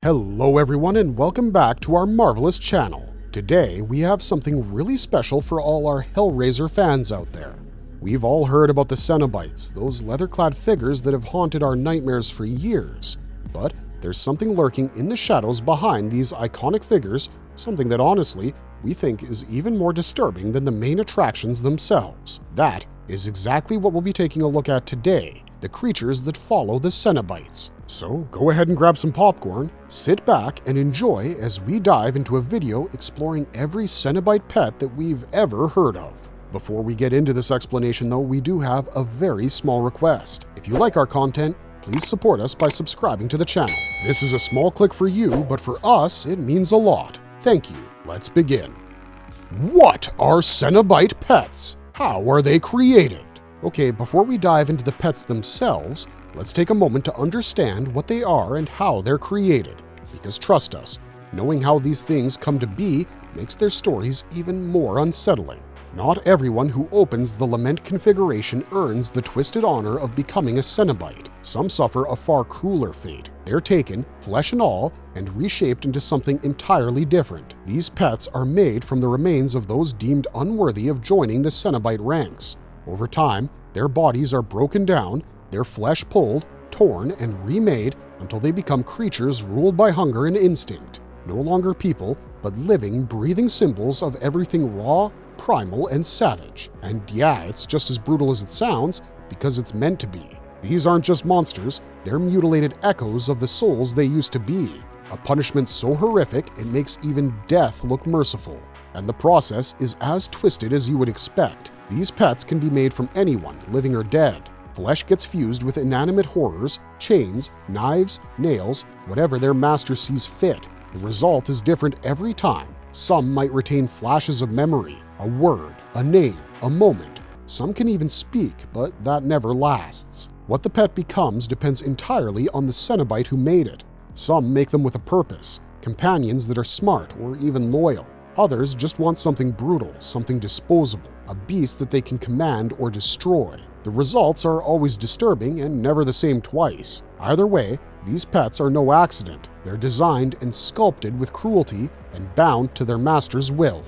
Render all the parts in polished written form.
Hello everyone and welcome back to our marvelous channel. Today we have something really special for all our Hellraiser fans out there. We've all heard about the Cenobites, those leather-clad figures that have haunted our nightmares for years. But there's something lurking in the shadows behind these iconic figures, something that honestly we think is even more disturbing than the main attractions themselves. That is exactly what we'll be taking a look at today, the creatures that follow the Cenobites. So go ahead and grab some popcorn, sit back and enjoy as we dive into a video exploring every Cenobite pet that we've ever heard of. Before we get into this explanation though, we do have a very small request. If you like our content, please support us by subscribing to the channel. This is a small click for you, but for us it means a lot. Thank you. Let's begin. What are Cenobite pets? How are they created? Okay, before we dive into the pets themselves, let's take a moment to understand what they are and how they're created. Because trust us, knowing how these things come to be makes their stories even more unsettling. Not everyone who opens the Lament configuration earns the twisted honor of becoming a Cenobite. Some suffer a far crueler fate. They're taken, flesh and all, and reshaped into something entirely different. These pets are made from the remains of those deemed unworthy of joining the Cenobite ranks. Over time, their bodies are broken down, their flesh pulled, torn, and remade until they become creatures ruled by hunger and instinct. No longer people, but living, breathing symbols of everything raw, primal, and savage. And yeah, it's just as brutal as it sounds, because it's meant to be. These aren't just monsters, they're mutilated echoes of the souls they used to be. A punishment so horrific it makes even death look merciful. And the process is as twisted as you would expect. These pets can be made from anyone, living or dead. Flesh gets fused with inanimate horrors, chains, knives, nails, whatever their master sees fit. The result is different every time. Some might retain flashes of memory, a word, a name, a moment. Some can even speak, but that never lasts. What the pet becomes depends entirely on the Cenobite who made it. Some make them with a purpose, companions that are smart or even loyal. Others just want something brutal, something disposable, a beast that they can command or destroy. The results are always disturbing and never the same twice. Either way, these pets are no accident. They're designed and sculpted with cruelty and bound to their master's will.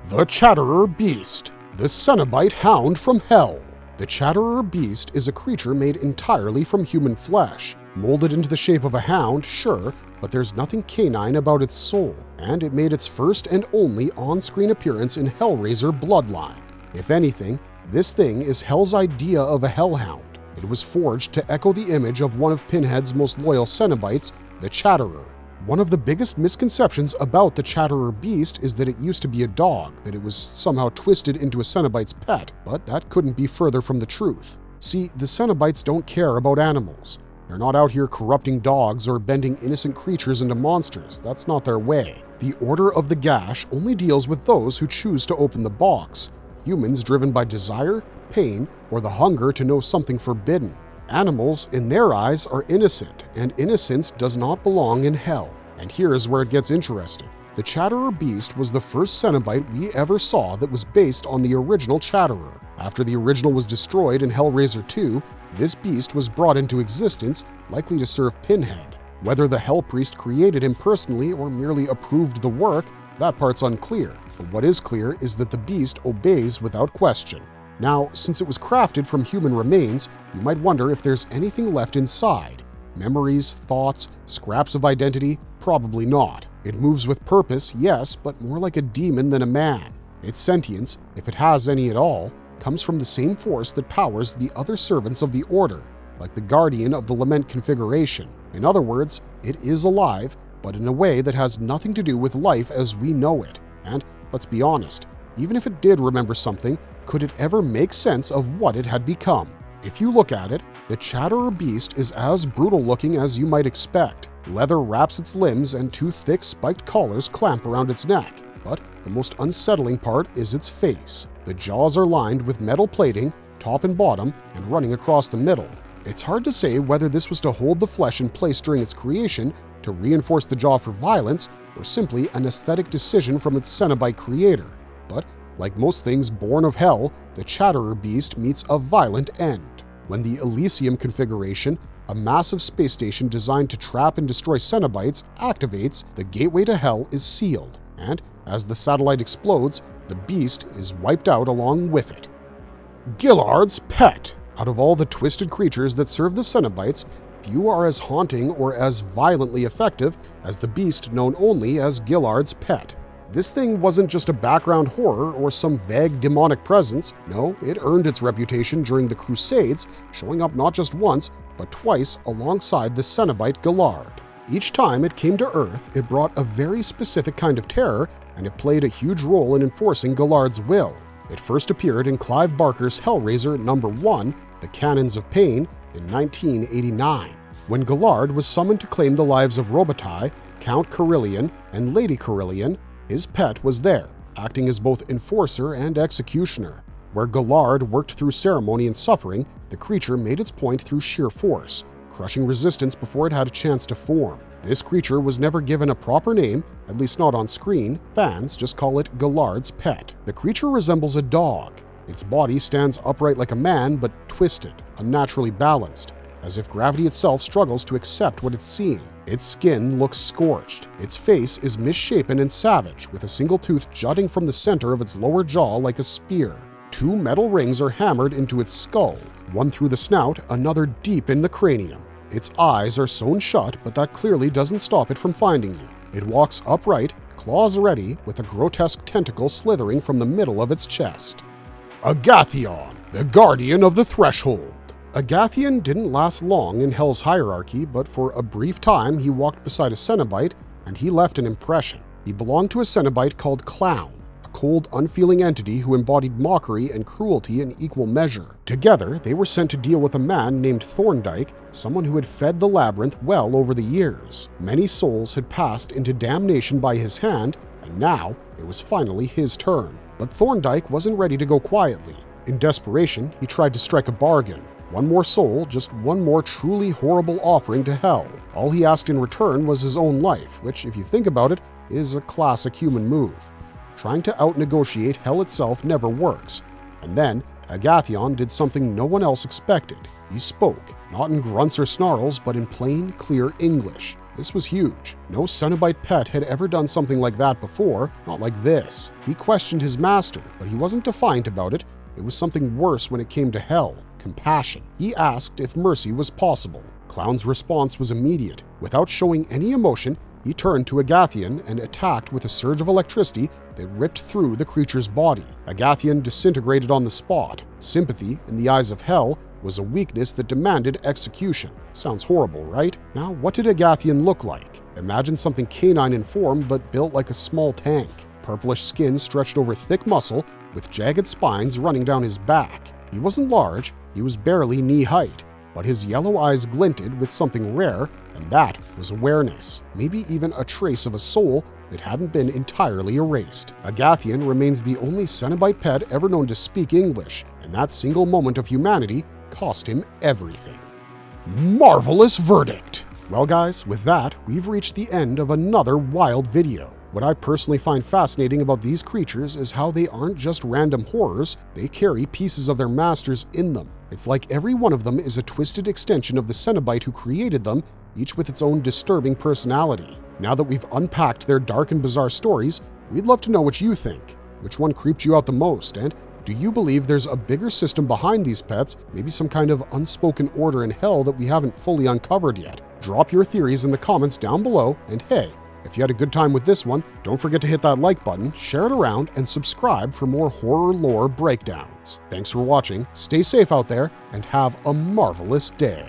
The Chatterer Beast, the Cenobite Hound from Hell. The Chatterer Beast is a creature made entirely from human flesh. Molded into the shape of a hound, sure, but there's nothing canine about its soul, and it made its first and only on-screen appearance in Hellraiser Bloodline. If anything, this thing is Hell's idea of a hellhound. It was forged to echo the image of one of Pinhead's most loyal Cenobites, the Chatterer. One of the biggest misconceptions about the Chatterer Beast is that it used to be a dog, that it was somehow twisted into a Cenobite's pet, but that couldn't be further from the truth. See, the Cenobites don't care about animals. They're not out here corrupting dogs or bending innocent creatures into monsters. That's not their way. The Order of the Gash only deals with those who choose to open the box. Humans driven by desire, pain, or the hunger to know something forbidden. Animals, in their eyes, are innocent, and innocence does not belong in hell. And here is where it gets interesting. The Chatterer Beast was the first Cenobite we ever saw that was based on the original Chatterer. After the original was destroyed in Hellraiser 2, this beast was brought into existence, likely to serve Pinhead. Whether the Hell Priest created him personally or merely approved the work, that part's unclear. But what is clear is that the beast obeys without question. Now, since it was crafted from human remains, you might wonder if there's anything left inside. Memories, thoughts, scraps of identity? Probably not. It moves with purpose, yes, but more like a demon than a man. Its sentience, if it has any at all, comes from the same force that powers the other servants of the Order, like the Guardian of the Lament configuration. In other words, it is alive, but in a way that has nothing to do with life as we know it. And let's be honest, even if it did remember something, could it ever make sense of what it had become? If you look at it, the Chatterer Beast is as brutal looking as you might expect. Leather wraps its limbs and two thick spiked collars clamp around its neck. But the most unsettling part is its face. The jaws are lined with metal plating, top and bottom, and running across the middle. It's hard to say whether this was to hold the flesh in place during its creation, to reinforce the jaw for violence, or simply an aesthetic decision from its Cenobite creator. But like most things born of hell, the Chatterer Beast meets a violent end. When the Elysium configuration, a massive space station designed to trap and destroy Cenobites activates, the gateway to Hell is sealed, and as the satellite explodes, the beast is wiped out along with it. Galards Pet. Out of all the twisted creatures that serve the Cenobites, few are as haunting or as violently effective as the beast known only as Galards Pet. This thing wasn't just a background horror or some vague demonic presence. No, it earned its reputation during the Crusades, showing up not just once, but twice alongside the Cenobite Galard. Each time it came to Earth, it brought a very specific kind of terror, and it played a huge role in enforcing Galard's will. It first appeared in Clive Barker's Hellraiser #1, The Cannons of Pain, in 1989. When Galard was summoned to claim the lives of Robitaille, Count Carillion, and Lady Carillion, his pet was there, acting as both enforcer and executioner. Where Galard worked through ceremony and suffering, the creature made its point through sheer force, crushing resistance before it had a chance to form. This creature was never given a proper name, at least not on screen. Fans just call it Galard's Pet. The creature resembles a dog. Its body stands upright like a man, but twisted, unnaturally balanced, as if gravity itself struggles to accept what it's seeing. Its skin looks scorched. Its face is misshapen and savage, with a single tooth jutting from the center of its lower jaw like a spear. 2 metal rings are hammered into its skull, one through the snout, another deep in the cranium. Its eyes are sewn shut, but that clearly doesn't stop it from finding you. It walks upright, claws ready, with a grotesque tentacle slithering from the middle of its chest. Agatha, the Guardian of the Threshold. Agathian didn't last long in Hell's hierarchy, but for a brief time he walked beside a Cenobite, and he left an impression. He belonged to a Cenobite called Clown, a cold, unfeeling entity who embodied mockery and cruelty in equal measure. Together, they were sent to deal with a man named Thorndyke, someone who had fed the labyrinth well over the years. Many souls had passed into damnation by his hand, and now it was finally his turn. But Thorndyke wasn't ready to go quietly. In desperation, he tried to strike a bargain. One more soul, just one more truly horrible offering to Hell. All he asked in return was his own life, which, if you think about it, is a classic human move. Trying to out-negotiate Hell itself never works. And then, Agathion did something no one else expected. He spoke, not in grunts or snarls, but in plain, clear English. This was huge. No Cenobite pet had ever done something like that before, not like this. He questioned his master, but he wasn't defiant about it. It was something worse when it came to Hell. Compassion. He asked if mercy was possible. Clown's response was immediate. Without showing any emotion, he turned to Agathion and attacked with a surge of electricity that ripped through the creature's body. Agathion disintegrated on the spot. Sympathy, in the eyes of Hell, was a weakness that demanded execution. Sounds horrible, right? Now, what did Agathion look like? Imagine something canine in form but built like a small tank. Purplish skin stretched over thick muscle with jagged spines running down his back. He wasn't large, he was barely knee-height, but his yellow eyes glinted with something rare, and that was awareness, maybe even a trace of a soul that hadn't been entirely erased. Agathion remains the only Cenobite pet ever known to speak English, and that single moment of humanity cost him everything. Marvelous verdict! Well guys, with that, we've reached the end of another wild video. What I personally find fascinating about these creatures is how they aren't just random horrors, they carry pieces of their masters in them. It's like every one of them is a twisted extension of the Cenobite who created them, each with its own disturbing personality. Now that we've unpacked their dark and bizarre stories, we'd love to know what you think. Which one creeped you out the most, and do you believe there's a bigger system behind these pets, maybe some kind of unspoken order in Hell that we haven't fully uncovered yet? Drop your theories in the comments down below, and hey, if you had a good time with this one, don't forget to hit that like button, share it around, and subscribe for more horror lore breakdowns. Thanks for watching, stay safe out there, and have a marvelous day.